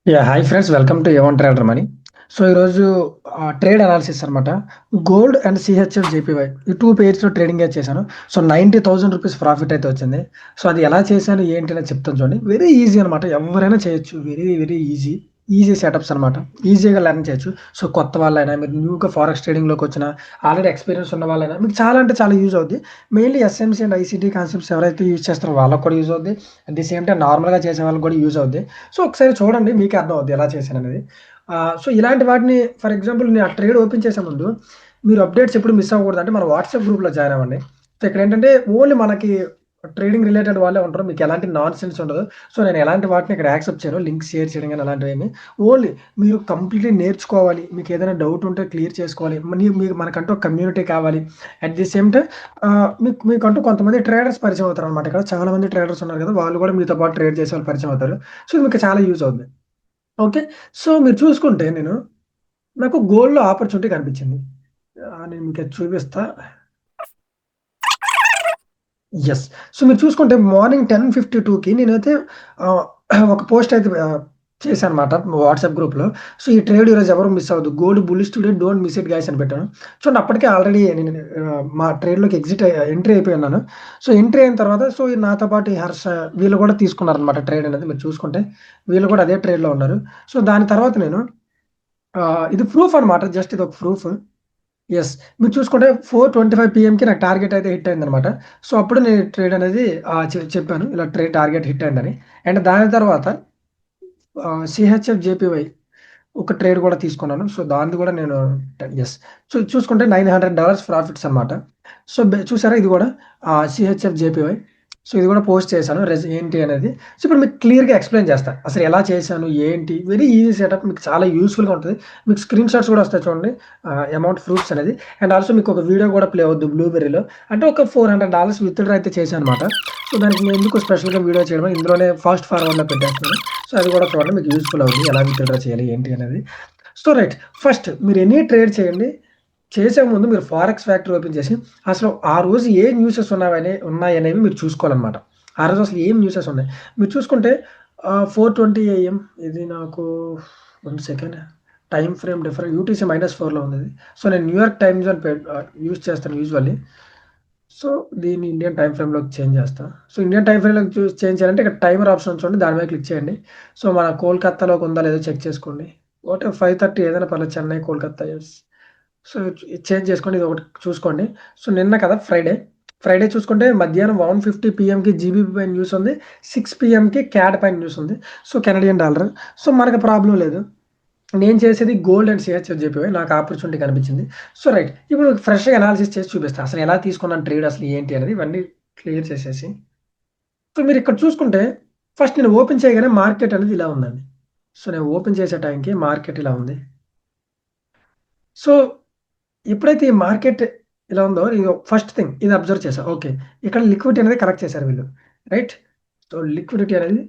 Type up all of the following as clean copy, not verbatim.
Hi friends, welcome to A1 trader money. So ఈరోజు trade analysis అనమాట. Gold and CHF జేపీవై ఈ two పేర్స్లో trading అయితే చేశాను. సో 90,000 రూపీస్ ప్రాఫిట్ అయితే వచ్చింది. సో అది ఎలా చేశాను ఏంటి అనేది చెప్తాను చూడండి. వెరీ ఈజీ అనమాట, ఎవరైనా చేయొచ్చు. Very very easy easy setups అనమాట. ఈజీగా లెర్న్ చేయొచ్చు. సో కొత్త వాళ్ళైనా, మీరు న్యూగా ఫారెక్స్ ట్రేడింగ్లోకి వచ్చిన, ఆల్రెడీ ఎక్స్పీరియన్స్ ఉన్న వాళ్ళైనా మీకు చాలా అంటే చాలా యూజ్ అవుద్ది. Mainly SMC and ICT concepts ఎవరైతే యూజ్ చేస్తారో వాళ్ళకి కూడా యూజ్ అవుద్ది. అట్ ది సేమ్ టైం నార్మల్గా చేసే వాళ్ళకి కూడా యూజ్ అవుద్ది. సో ఒకసారి చూడండి, మీకే అర్థం అవుద్ది ఎలా చేశాను అనేది. సో ఇలాంటి వాటిని, ఫర్ ఎగ్జాంపుల్ నేను ఆ ట్రేడ్ ఓపెన్ చేసే ముందు మీరు అప్డేట్స్ ఎప్పుడు మిస్ అవ్వకూడదు అంటే మన వాట్సాప్ గ్రూప్లో జాయిన్ అవ్వండి. సో ఇక్కడ ఏంటంటే ఓన్లీ మనకి ట్రేడింగ్ రిలేటెడ్ వాళ్ళే ఉంటారు. మీకు ఎలాంటి నాన్ సెన్స్ ఉండదు. సో నేను ఎలాంటి వాటిని ఇక్కడ యాక్సెప్ట్ చేయను, లింక్ షేర్ చేయడం కానీ అలాంటివి ఏమి. ఓన్లీ మీరు కంప్లీట్లీ నేర్చుకోవాలి, మీకు ఏదైనా డౌట్ ఉంటే క్లియర్ చేసుకోవాలి, మీకు మనకంటూ ఒక కమ్యూనిటీ కావాలి. అట్ ది సేమ్ టైం మీకంటూ కొంతమంది ట్రేడర్స్ పరిచయం అవుతారు అనమాట. ఇక్కడ చాలా మంది ట్రేడర్స్ ఉన్నారు కదా, వాళ్ళు కూడా మీతో పాటు ట్రేడ్ చేసే వాళ్ళు పరిచయం అవుతారు. సో ఇది మీకు చాలా యూజ్ అవుతుంది. ఓకే. సో మీరు చూసుకుంటే నాకు గోల్డ్‌లో ఆపర్చునిటీ కనిపించింది. నేను మీకు అది చూపిస్తా. యెస్. సో మీరు చూసుకుంటే మార్నింగ్ 10:52కి నేనైతే ఆహ్, ఒక పోస్ట్ అయితే చేశానన్నమాట వాట్సాప్ గ్రూప్‌లో. సో ఈ ట్రేడ్ ఈరోజు ఎవరు మిస్ అవ్వద్దు. Gold bullish today don't miss it guys అని పెట్టాను. చూడండి, అప్పటికే ఆల్రెడీ నేను మా ట్రేడ్‌లోకి ఎంట్రీ అయిపోయి ఉన్నాను. సో ఎంట్రీ అయిన తర్వాత నాతో పాటు ఈ హర్ష వీళ్ళు కూడా తీసుకున్నారన్నమాట ట్రేడ్ అనేది. మీరు చూసుకుంటే వీళ్ళు కూడా అదే ట్రేడ్‌లో ఉన్నారు. సో దాని తర్వాత నేను ఇది ప్రూఫ్ అనమాట. జస్ట్ ఇదొక ప్రూఫ్. యెస్. మీరు చూసుకుంటే 4:25 పీఎంకి నాకు టార్గెట్ అయితే హిట్ అయిందనమాట. సో అప్పుడు నేను ట్రేడ్ అనేది చెప్పాను, ఇలా ట్రేడ్ టార్గెట్ హిట్ అయిందని. అండ్ దాని తర్వాత సిహెచ్ఎఫ్ జేపీవై ఒక ట్రేడ్ కూడా తీసుకున్నాను. సో దానిది కూడా నేను యెస్. చూసుకుంటే $900 ప్రాఫిట్స్ అనమాట. సో చూసారా, ఇది కూడా సిహెచ్ఎఫ్ జేపీవై. సో ఇది కూడా పోస్ట్ చేశాను ఏంటి అనేది. సో ఇప్పుడు మీకు క్లియర్‌గా ఎక్స్‌ప్లెయిన్ చేస్తా. అసలు ఎలా చేశాను, ఏంటి, వెరీ ఈజీ సెటప్. మీకు చాలా యూజ్‌ఫుల్‌గా ఉంటది. మీకు స్క్రీన్ షాట్స్ కూడా వస్తాయి చూడండి. అమౌంట్ ప్రూఫ్స్ అనేది. అండ్ ఆల్సో మీకు ఒక వీడియో కూడా ప్లే అవుద్ది బ్లూబెర్రీలో. అంటే ఒక $400 విత్‌డ్రా అయితే చేశానన్నమాట. సో దానికి నేను ఎందుకు స్పెషల్‌గా వీడియో చేయడం, ఇందులోనే ఫాస్ట్ ఫార్వర్డ్‌లో పెట్టేస్తున్నాను. సో అది కూడా చూడండి, మీకు యూజ్‌ఫుల్ అవుద్ది. ఎలా విత్‌డ్రా చేయాలి ఏంటి అనేది. సో రైట్, ఫస్ట్ మీరు ఎనీ ట్రేడ్ చేయండి. చేసే ముందు మీరు ఫారెక్స్ ఫ్యాక్టరీ ఓపెన్ చేసి అసలు ఆ రోజు ఏ న్యూసెస్ ఉన్నాయనేవి మీరు చూసుకోవాలన్నమాట. ఆ రోజు అసలు ఏం న్యూసెస్ ఉన్నాయి మీరు చూసుకుంటే 4:20 AM ఇది నాకు 1 second time frame different UTC -4లో ఉంది ఇది. సో నేను న్యూయార్క్ టైమ్ జోన్ యూజ్ చేస్తాను యూజువల్లీ. సో దీన్ని ఇండియన్ టైమ్ ఫ్రేమ్‌లోకి చేంజ్ చేస్తా. సో ఇండియన్ టైమ్ ఫ్రేమ్‌లోకి చేంజ్ చేయాలంటే ఇక్కడ టైమర్ ఆప్షన్ చూడండి, దాని మీద క్లిక్ చేయండి. సో మన కోల్‌కత్తాలోకి ఉందా లేదో చెక్ చేసుకోండి. 5:30 ఏదైనా పర్లేదు, చెన్నై, కోల్‌కత్తా యెస్. సో ఇది చేంజ్ చేసుకోండి, ఇది ఒకటి చూసుకోండి. సో నిన్న కదా ఫ్రైడే చూసుకుంటే మధ్యాహ్నం 1:50 పీఎంకి జీబీపీ పైన న్యూస్ ఉంది. 6 పీఎంకి క్యాడ్ పైన న్యూస్ ఉంది. So Canadian dollar. సో మనకు ప్రాబ్లం లేదు. నేను చేసేది గోల్డ్ అండ్ సిహెచ్ఎఫ్ జేపీవై. నాకు ఆపర్చునిటీ కనిపించింది. సో రైట్, ఇప్పుడు ఫ్రెష్‌గా అనాలిసిస్ చేసి చూపిస్తా. అసలు ఎలా తీసుకున్నాను ట్రేడ్, అసలు ఏంటి అనేది ఇవన్నీ క్లియర్ చేసేసి. సో మీరు ఇక్కడ చూసుకుంటే ఫస్ట్ నేను ఓపెన్ చేయగానే మార్కెట్ అనేది ఇలా ఉందండి. సో నేను ఓపెన్ చేసే టైంకి మార్కెట్ ఇలా ఉంది. సో ఎప్పుడైతే ఈ మార్కెట్ ఇలా ఉందో, ఇది ఫస్ట్ థింగ్ ఇది అబ్జర్వ్ చేశా. ఓకే. ఇక్కడ లిక్విడిటీ అనేది కరెక్ట్ చేశారు వీళ్ళు. రైట్. సో లిక్విడిటీ అనేది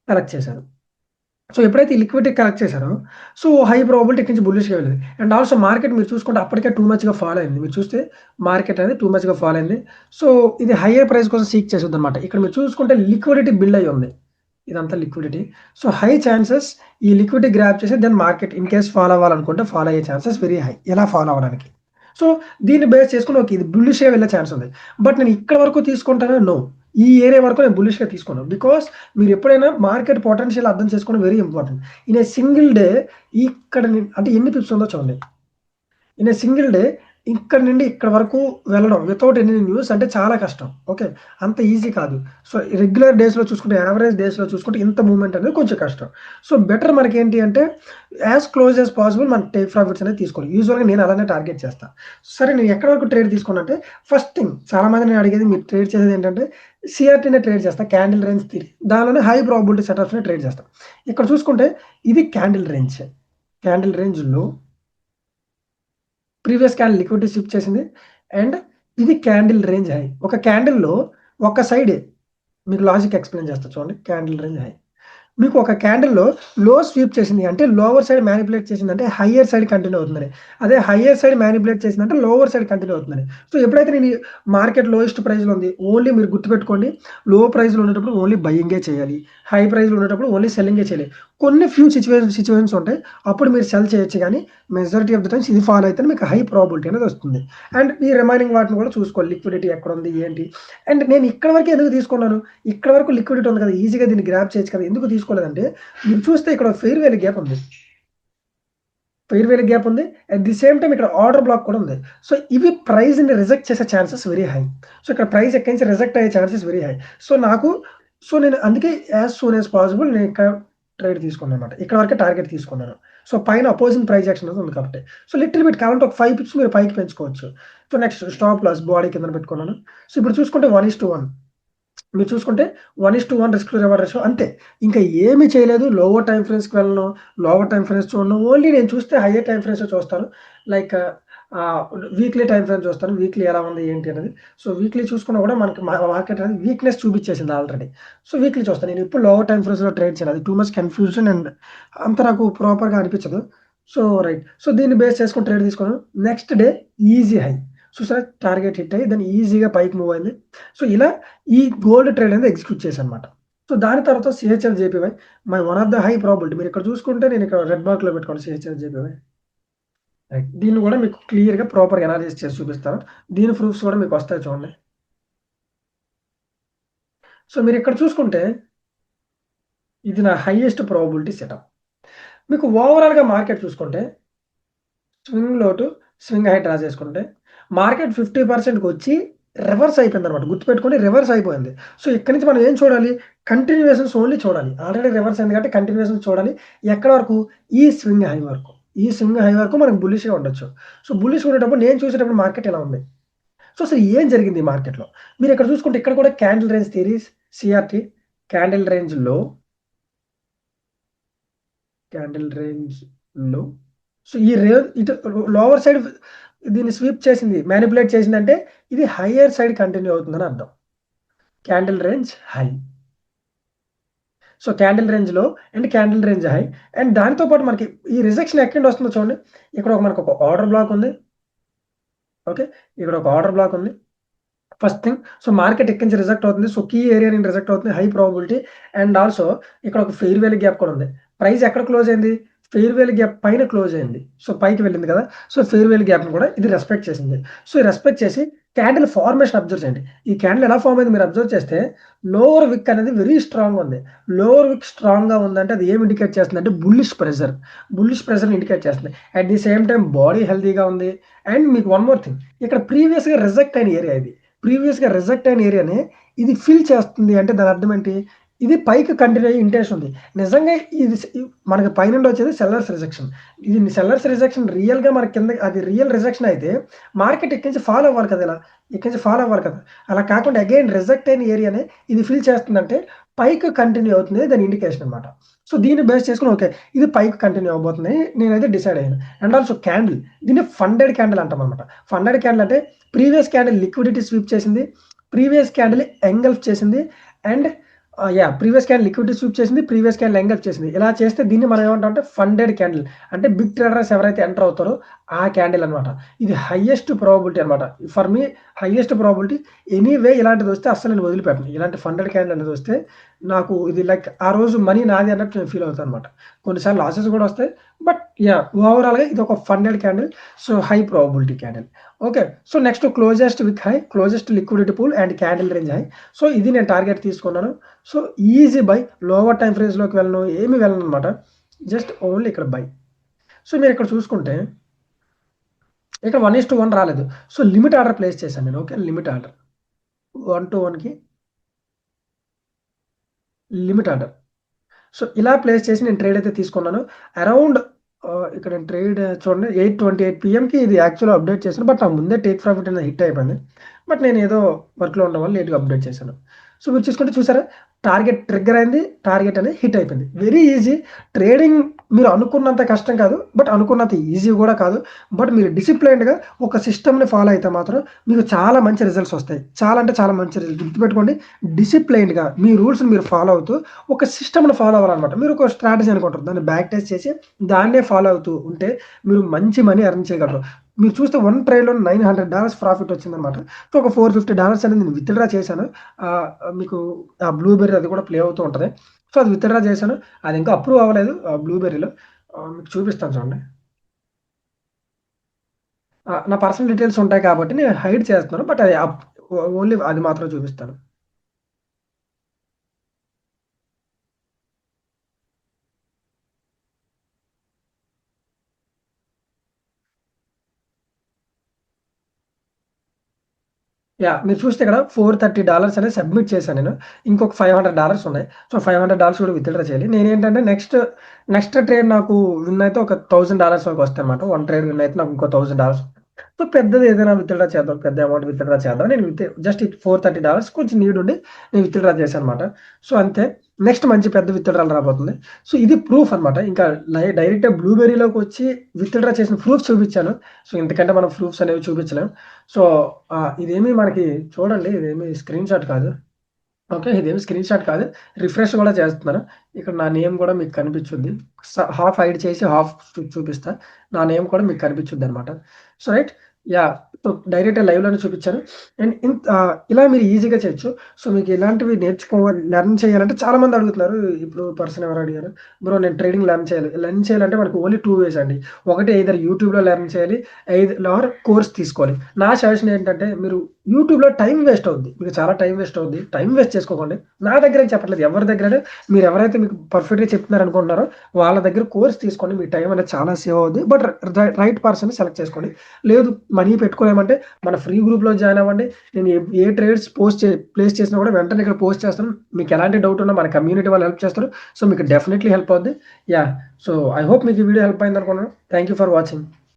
కరెక్ట్ చేశారు. సో ఎప్పుడైతే ఈ లిక్విడిటీ కరెక్ట్ చేశారో, సో హై ప్రాబబిలిటీ ఇక్కడి నుంచి బుల్లిష్‌గా వెళ్ళింది. అండ్ ఆల్సో మార్కెట్ మీరు చూసుకుంటే అప్పటికే టూ మచ్‌గా ఫాల్ అయింది. మీరు చూస్తే మార్కెట్ అనేది టూ మచ్‌గా ఫాల్ అయింది. సో ఇది హైయర్ ప్రైస్ కోసం సీక్ చేసిద్దనమాట. ఇక్కడ మీరు చూసుకుంటే లిక్విడిటీ బిల్డ్ అయ్యి ఉంది. ఇదంతా లిక్విడిటీ. సో హై చాన్సెస్ ఈ లిక్విడిటీ గ్రాబ్ చేసి then market in case follow అవ్వాలనుకుంటే ఫాలో అయ్యే చాన్సెస్ వెరీ హై. ఎలా ఫాలో అవ్వడానికి. సో దీన్ని బేస్ చేసుకొని ఓకే, ఇది బుల్లిష్‌గా వెళ్ళే ఛాన్స్ ఉంది. బట్ నేను ఇక్కడ వరకు తీసుకుంటానా? నో. ఈ ఏరియా వరకు నేను బుల్లిష్‌గా తీసుకోను. బికాస్ మీరు ఎప్పుడైనా మార్కెట్ పొటెన్షియల్ అర్థం చేసుకోవడం very important. In a single day ఇక్కడ అంటే ఎన్ని పిప్స్ ఉందో చూడండి. ఇన్ ఏ సింగిల్ డే ఇక్కడ నుండి ఇక్కడ వరకు వెళ్ళడం వితౌట్ ఎనీ న్యూస్ అంటే చాలా కష్టం. ఓకే. అంత ఈజీ కాదు. సో రెగ్యులర్ డేస్‌లో చూసుకుంటే, యావరేజ్ డేస్‌లో చూసుకుంటే ఇంత మూవ్‌మెంట్ అనేది కొంచెం కష్టం. సో బెటర్ మనకేంటి అంటే యాస్ క్లోజ్ యాస్ పాసిబుల్ మనం టేక్ ప్రాఫిట్స్ అనేది తీసుకోవాలి. యూజువల్‌గా నేను అలానే టార్గెట్ చేస్తా. సరే, నేను ఎక్కడి వరకు ట్రేడ్ తీసుకున్నానంటే ఫస్ట్ థింగ్ చాలా మంది నేను అడిగేది, మీరు ట్రేడ్ చేసేది ఏంటంటే సీఆర్‌టీనే ట్రేడ్ చేస్తా. Candle range theory. దానిలోనే హై ప్రాబబిలిటీ సెటప్స్‌నే ట్రేడ్ చేస్తా. ఇక్కడ చూసుకుంటే ఇది క్యాండిల్ రేంజ్. క్యాండిల్ రేంజ్ లో ప్రీవియస్ క్యాండిల్ లిక్విడిటీ షిఫ్ట్ చేసింది. అండ్ ఇది క్యాండిల్ రేంజ్ హై. ఒక క్యాండిల్‌లో ఒక సైడ్ మీకు లాజిక్ ఎక్స్‌ప్లెయిన్ చేస్తా చూడండి. Candle range high. మీకు ఒక క్యాండిల్‌లో లో స్వీప్ చేసింది అంటే లోవర్ సైడ్ మ్యానిపులేట్ చేసిందంటే హయ్యర్ సైడ్ కంటిన్యూ అవుతుందని. అదే హయ్యర్ సైడ్ మ్యానిపులేట్ చేసిందంటే లోవర్ సైడ్ కంటిన్యూ అవుతుందని. సో ఎప్పుడైతే నేను మార్కెట్ లోయెస్ట్ ప్రైస్‌లో ఉంది, ఓన్లీ మీరు గుర్తుపెట్టుకోండి, లో ప్రైస్‌లో ఉండేటప్పుడు ఓన్లీ బయింగే చేయాలి. హై ప్రైస్‌లో ఉండేటప్పుడు ఓన్లీ సెల్లింగే చేయాలి. కొన్ని ఫ్యూ సిచ్యువేషన్స్ ఉంటాయి. అప్పుడు మీరు సెల్ చేయొచ్చు గానీ, మెజారిటీ ఆఫ్ ద టైమ్స్ ఇది ఫాలో అయితే మీకు హై ప్రాబబిలిటీ అనేది వస్తుంది. అండ్ ఈ రిమైనింగ్ వాటిని కూడా చూసుకోవాలి. లిక్విడిటీ ఎక్కడుంది? ఏంటి? అండ్ నేను ఇక్కడి వరకే ఎందుకు తీసుకున్నాను? ఇక్కడి వరకు లిక్విడిటీ ఉంది కదా! ఈజీగా దీన్ని గ్రాబ్ చేయొచ్చు కదా! ఎందుకు తీసుకోలేదంటే, మీరు చూస్తే ఇక్కడ ఫెయిర్ వాల్యూ గ్యాప్ ఉంది. ఫెయిర్ వాల్యూ గ్యాప్ ఉంది. అట్ ది సేమ్ టైమ్ ఇక్కడ ఆర్డర్ బ్లాక్ కూడా ఉంది. సో, ఇవి ప్రైస్‌ని రిజెక్ట్ చేసే ఛాన్సెస్ వెరీ హై. సో, ఇక్కడ ప్రైస్ ఎక్కడి నుంచి రిజెక్ట్ అయ్యే ఛాన్సెస్ వెరీ హై. సో, నేను అందుకే యాస్ సూన్ యాస్ పాసిబుల్ నేను ఇక్కడ ట్రేడ్ తీసుకున్నానన్నమాట. ఇక్కడ వరకే టార్గెట్ తీసుకున్నాను. సో, పైన అపోజింగ్ ప్రైస్ యాక్షన్ అనేది ఉంది కాబట్టి. సో, లిటిల్ బిట్ కావాలంటే ఒక 5 పిప్స్ మీరు పైకి పెంచుకోవచ్చు. So, next stop loss body కిందన పెట్టుకున్నాను. సో, ఇప్పుడు చూసుకుంటే 1:1 మీరు చూసుకుంటే 1:1 రిస్క్ టు రివార్డ్ రేషియో అంతే. ఇంకా ఏమి చేయలేదు. లోవర్ టైమ్ ఫ్రేమ్స్‌కి వెళ్ళను. లోవర్ టైమ్ ఫ్రేమ్స్ చూడను. ఓన్లీ నేను చూస్తే హైయర్ టైమ్ ఫ్రేమ్సే చూస్తాను. లైక్ వీక్లీ టైమ్ ఫ్రేమ్ చూస్తాను. వీక్లీ ఎలా ఉంది ఏంటి అనేది. సో, వీక్లీ చూసుకున్నా కూడా మనకి మార్కెట్ అనేది వీక్‌నెస్ చూపించేసింది ఆల్రెడీ. సో, వీక్లీ చూస్తాను. నేను ఎప్పుడు లోవర్ టైమ్ ఫ్రేమ్స్‌లో ట్రేడ్ చేయను. అది టూ మచ్ కన్‌ఫ్యూజన్ అండ్ అంత నాకు ప్రాపర్‌గా అనిపించదు. So, right. సో, దీన్ని బేస్ చేసుకొని ట్రేడ్ తీసుకున్నాను. Next day easy high. చూసారా టార్గెట్ హిట్ అయ్యి దాన్ని ఈజీగా పైకి మూవ్ అయింది. సో, ఇలా ఈ గోల్డ్ ట్రేడ్ అనేది ఎగ్జిక్యూట్ చేశానన్నమాట. సో, దాని తర్వాత CHL JPY my one of the high probability. మీరు ఇక్కడ చూసుకుంటే నేను ఇక్కడ రెడ్ మార్క్‌లో పెట్టుకోండి సిహెచ్ఎల్ జేపీవై. రైట్. దీన్ని కూడా మీకు క్లియర్‌గా ప్రాపర్‌గా అనాలిసిస్ చేసి చూపిస్తాను. దీని ప్రూఫ్స్ కూడా మీకు వస్తాయి చూడండి. సో, మీరు ఇక్కడ చూసుకుంటే ఇది నా హైయెస్ట్ ప్రాబబిలిటీ సెటప్. మీకు ఓవరాల్‌గా మార్కెట్ చూసుకుంటే స్వింగ్ లో టు స్వింగ్ హై డ్రా చేసుకుంటే మార్కెట్ 50%కి వచ్చి రివర్స్ అయిపోయిందన్నమాట. గుర్తుపెట్టుకోండి రివర్స్ అయిపోయింది. సో, ఇక్కడి నుంచి మనం ఏం చూడాలి? కంటిన్యూయేషన్స్ ఓన్లీ చూడాలి. ఆల్రెడీ రివర్స్ అయింది కాబట్టి కంటిన్యూయేషన్స్ చూడాలి. ఎక్కడి వరకు? ఈ స్వింగ్ హై వరకు. ఈ స్వింగ్ హై వరకు మనకు బుల్లిష్‌గా ఉండొచ్చు. సో, బుల్లిష్‌గా ఉండేటప్పుడు నేను చూసేటప్పుడు మార్కెట్ ఎలా ఉంది? సో, అసలు ఏం జరిగింది ఈ మార్కెట్‌లో? మీరు ఇక్కడ చూసుకుంటే ఇక్కడ కూడా candle range theories CRT candle range low so, ఈ ఇటు లోవర్ సైడ్ దీన్ని స్వీప్ చేసింది, మానిప్యులేట్ చేసిందంటే ఇది హైయర్ సైడ్ కంటిన్యూ అవుతుందని అర్థం. Candle range high. So, candle range low and candle range high. And దానితో పాటు మనకి ఈ రిజెక్షన్ ఎక్కడి నుండి వస్తుందో చూడండి. ఇక్కడ మనకు ఒక ఆర్డర్ బ్లాక్ ఉంది. ఓకే. ఇక్కడ ఒక ఆర్డర్ బ్లాక్ ఉంది. First thing. సో, మార్కెట్ ఎక్కడి నుంచి రిజెక్ట్ అవుతుంది. సో, కీ ఏరియా నుండి రిజెక్ట్ అవుతుంది. High probability. అండ్ ఆల్సో ఇక్కడ ఒక ఫెయిర్ వాల్యూ గ్యాప్ కూడా ఉంది. ప్రైస్ ఎక్కడ క్లోజ్ అయింది? ఫెయిర్ వాల్యూ గ్యాప్ పైన క్లోజ్ అయింది. సో, పైకి వెళ్ళింది కదా! సో, ఫెయిర్ వాల్యూ గ్యాప్‌ని కూడా ఇది రెస్పెక్ట్ చేసింది. సో, రెస్పెక్ట్ చేసి క్యాండిల్ ఫార్మేషన్ అబ్జర్వ్ చేయండి. ఈ క్యాండిల్ ఎలా ఫార్మ్ అయింది మీరు అబ్జర్వ్ చేస్తే లోవర్ విక్ అనేది వెరీ స్ట్రాంగ్‌గా ఉంది. లోవర్ విక్ స్ట్రాంగ్‌గా ఉందంటే అది ఏం ఇండికేట్ చేస్తుందంటే బుల్లిష్ ప్రెషర్. బుల్లిష్ ప్రెషర్‌ని ఇండికేట్ చేస్తుంది. At the same time body హెల్తీగా ఉంది. అండ్ మీకు వన్ మోర్ థింగ్. ఇక్కడ ప్రీవియస్‌గా రిజెక్ట్ అయిన ఏరియా ఇది. ప్రీవియస్‌గా రిజెక్ట్ అయిన ఏరియాని ఇది ఫిల్ చేస్తుంది. అంటే దాని అర్థం ఏంటి? ఇది పైకి కంటిన్యూ అయ్యే ఇంటెన్షన్ ఉంది. నిజంగా ఇది మనకి పైనుండి వచ్చేది సెల్లర్స్ రిజెక్షన్. ఇది సెల్లర్స్ రిజెక్షన్ రియల్‌గా మన కింద అది రియల్ రిజెక్షన్ అయితే మార్కెట్ ఇక్కడి నుంచి ఫాలో అవ్వాలి కదా! ఇలా. ఇక్కడి నుంచి ఫాలో అవ్వాలి కదా! అలా కాకుండా అగైన్ రిజెక్ట్ అయిన ఏరియాని ఇది ఫిల్ చేస్తుందంటే పైకి కంటిన్యూ అవుతుంది దాని ఇండికేషన్ అన్నమాట. సో, దీన్ని బేస్ చేసుకొని ఓకే. ఇది పైకి కంటిన్యూ అవ్వబోతుంది నేనైతే డిసైడ్ అయ్యాను. అండ్ ఆల్సో క్యాండిల్ దీన్ని ఫండెడ్ క్యాండిల్ అంటామన్నమాట. ఫండెడ్ క్యాండిల్ అంటే ప్రీవియస్ క్యాండిల్ లిక్విడిటీ స్వీప్ చేసింది. ప్రీవియస్ క్యాండిల్ ఎంగల్ఫ్ చేసింది. And previous candle liquidity sweep చేసింది. ప్రీవియస్ క్యాండిల్ ఎంగల్ఫ్ చేసింది. ఇలా చేస్తే దీన్ని మనం ఏమంటామంటే ఫండెడ్ క్యాండిల్. అంటే బిగ్ ట్రేడర్స్ ఎవరైతే ఎంటర్ అవుతారో ఆ క్యాండిల్ అన్నమాట. ఇది హైయెస్ట్ ప్రాబబిలిటీ అన్నమాట. For me highest probability. Anyway ఇలాంటిది వస్తే అస్సలు నేను వదిలిపెట్టను. ఇలాంటి ఫండెడ్ క్యాండిల్ అనేది వస్తే నాకు ఇది లైక్ ఆ రోజు మనీ నాది అన్నట్టు నేను ఫీల్ అవుతాను అన్నమాట. కొన్నిసార్లు లాసెస్ కూడా వస్తాయి. బట్ ఓవరాల్‌గా ఇది ఒక funded candle. So, high probability candle. Okay. So, next closest wick high, closest liquidity pool and candle range high. So, ఇది నేను టార్గెట్ తీసుకున్నాను. So, easy buy. Lower time ఫ్రేమ్స్‌లోకి వెళ్ళను. ఏమి వెళ్ళనన్నమాట. జస్ట్ ఓన్లీ ఇక్కడ బై. సో, మీరు ఇక్కడ చూసుకుంటే ఇక్కడ 1:1 రాలేదు. సో, లిమిట్ ఆర్డర్ ప్లేస్ చేశాను నేను. ఓకే. లిమిట్ ఆర్డర్ 1:1కి లిమిట్ ఆర్డర్. సో, ఇలా ప్లేస్ చేసి నేను ట్రేడ్ అయితే తీసుకున్నాను. అరౌండ్ ఇక్కడ నేను ట్రేడ్ చూడండి 8:28 పీఎంకి ఇది యాక్చువల్‌గా అప్డేట్ చేశాను. బట్ నాకు ముందే టేక్ ప్రాఫిట్ అనేది హిట్ అయిపోయింది. బట్ నేను ఏదో వర్క్‌లో ఉండడం వల్ల లేట్‌గా అప్డేట్ చేశాను. సో, మీరు చూసుకుంటే చూసారా? టార్గెట్ ట్రిగ్గర్ అయింది. టార్గెట్ అనేది హిట్ అయిపోయింది. Very easy. ట్రేడింగ్ మీరు అనుకున్నంత కష్టం కాదు. బట్ అనుకున్నంత ఈజీ కూడా కాదు. బట్ మీరు డిసిప్లైన్డ్‌గా ఒక సిస్టమ్‌ని ఫాలో అయితే మాత్రం మీకు చాలా మంచి రిజల్ట్స్ వస్తాయి. చాలా అంటే చాలా మంచి రిజల్ట్. గుర్తుపెట్టుకోండి. డిసిప్లైన్డ్‌గా మీ రూల్స్‌ని మీరు ఫాలో అవుతూ ఒక సిస్టమ్‌ని ఫాలో అవ్వాలన్నమాట. మీరు ఒక స్ట్రాటజీ అనుకుంటారు. దాన్ని బ్యాక్ టెస్ట్ చేసి దాన్నే ఫాలో అవుతూ ఉంటే మీరు మంచి మనీ ఎర్న్ చేయగలరు. మీరు చూస్తే వన్ ట్రేడ్‌లో $900 ప్రాఫిట్ వచ్చిందన్నమాట. సో, ఒక $450 అనేది నేను విత్‌డ్రా చేశాను. మీకు ఆ బ్లూబెర్రీ అది కూడా ప్లే అవుతూ ఉంటది. సో, అది విత్‌డ్రా చేశాను. అది ఇంకా అప్రూవ్ అవ్వలేదు బ్లూబెర్రీలో. మీకు చూపిస్తాను చూడండి. నా పర్సనల్ డీటెయిల్స్ ఉంటాయి కాబట్టి నేను హైడ్ చేస్తున్నాను. బట్ అది ఓన్లీ అది మాత్రం చూపిస్తాను. మీరు చూస్తే ఇక్కడ $430 అనేది సబ్మిట్ చేశాను నేను. ఇంకొక $500 ఉన్నాయి. సో, $500 కూడా విత్‌డ్రా చేయాలి. నేనేంటంటే నెక్స్ట్ ట్రేడ్ నాకు విన్ అయితే ఒక $1000 వరకు వస్తాయన్నమాట. వన్ ట్రేడ్ విన్ అయితే నాకు ఇంకో $1000. సో, పెద్దది ఏదైనా విత్‌డ్రా చేద్దాం. పెద్ద అమౌంట్ విత్‌డ్రా చేద్దాం. నేను జస్ట్ $430 కొంచెం నీడ్ ఉండి నేను విత్‌డ్రా చేశానన్నమాట. సో, అంతే. నెక్స్ట్ మంచి పెద్ద విత్‌డ్రాల్ రాబోతుంది. సో, ఇది ప్రూఫ్ అన్నమాట. ఇంకా డైరెక్ట్‌గా బ్లూబెర్రీలోకొచ్చి విత్‌డ్రా చేసిన ప్రూఫ్ చూపించాను. సో, ఇంతకంటే మనం ప్రూఫ్స్ అనేవి చూపించలేం. సో, ఇదేమి మనకి చూడండి, ఇదేమి స్క్రీన్‌షాట్ కాదు. ఓకే. ఇదేమి స్క్రీన్‌షాట్ కాదు. రిఫ్రెష్ గూడా చేస్తున్నాను. ఇక్కడ నా నేమ్ గూడా మీకు కనిపిచ్చుద్ది. హాఫ్ హైడ్ చేసి హాఫ్ చూపిస్తా. నా నేమ్ కూడా మీకు కనిపిచ్చుద్దనమాట. So, right. సో, డైరెక్ట్‌గా లైవ్‌లోనే చూపిచ్చాను. అండ్ ఇలా మీరు ఈజీగా చేయొచ్చు. సో, మీకు ఇలాంటివి లెర్న్ చేయాలంటే చాలా మంది అడుగుతున్నారు. ఇప్పుడు పర్సన్ ఎవరో అడిగారు. బ్రో నేను ట్రేడింగ్ లెర్న్ చేయాలి. లెర్న్ చేయాలంటే మనకు ఓన్లీ 2 వేస్ అండి. ఒకటి ఎయిదర్ యూట్యూబ్‌లో లెర్న్ చేయాలి. ఆర్ కోర్స్ తీసుకోవాలి. నా సజెషన్ ఏంటంటే మీరు యూట్యూబ్‌లో టైం వేస్ట్ అవుద్ది. మీకు చాలా టైం వేస్ట్ అవుద్ది. టైం వేస్ట్ చేసుకోకండి. నా దగ్గరని చెప్పట్లేదు. ఎవరి దగ్గరైనా మీరెవరైతే మీకు పర్ఫెక్ట్‌గా చెప్తున్నారనుకుంటున్నారో వాళ్ళ దగ్గర కోర్స్ తీసుకోండి. మీ టైం అనేది చాలా సేవ్ అవుద్ది. బట్ రైట్ పర్సన్‌ని సెలెక్ట్ చేసుకోండి. లేదు మనీ పెట్టుకోలేమంటే మన ఫ్రీ గ్రూప్‌లో జాయిన్ అవ్వండి. నేను ఏ ట్రేడ్స్ ప్లేస్ చేసినా కూడా వెంటనే ఇక్కడ పోస్ట్ చేస్తాను. మీకు ఎలాంటి డౌట్ ఉన్నా మన కమ్యూనిటీ వాళ్ళు హెల్ప్ చేస్తారు. సో, మీకు డెఫినైట్‌లీ హెల్ప్ అవుద్ది. యాహ్! సో, ఐ హోప్ మీకు ఈ వీడియో హెల్ప్ అయిందనుకున్నాను. Thank you for watching.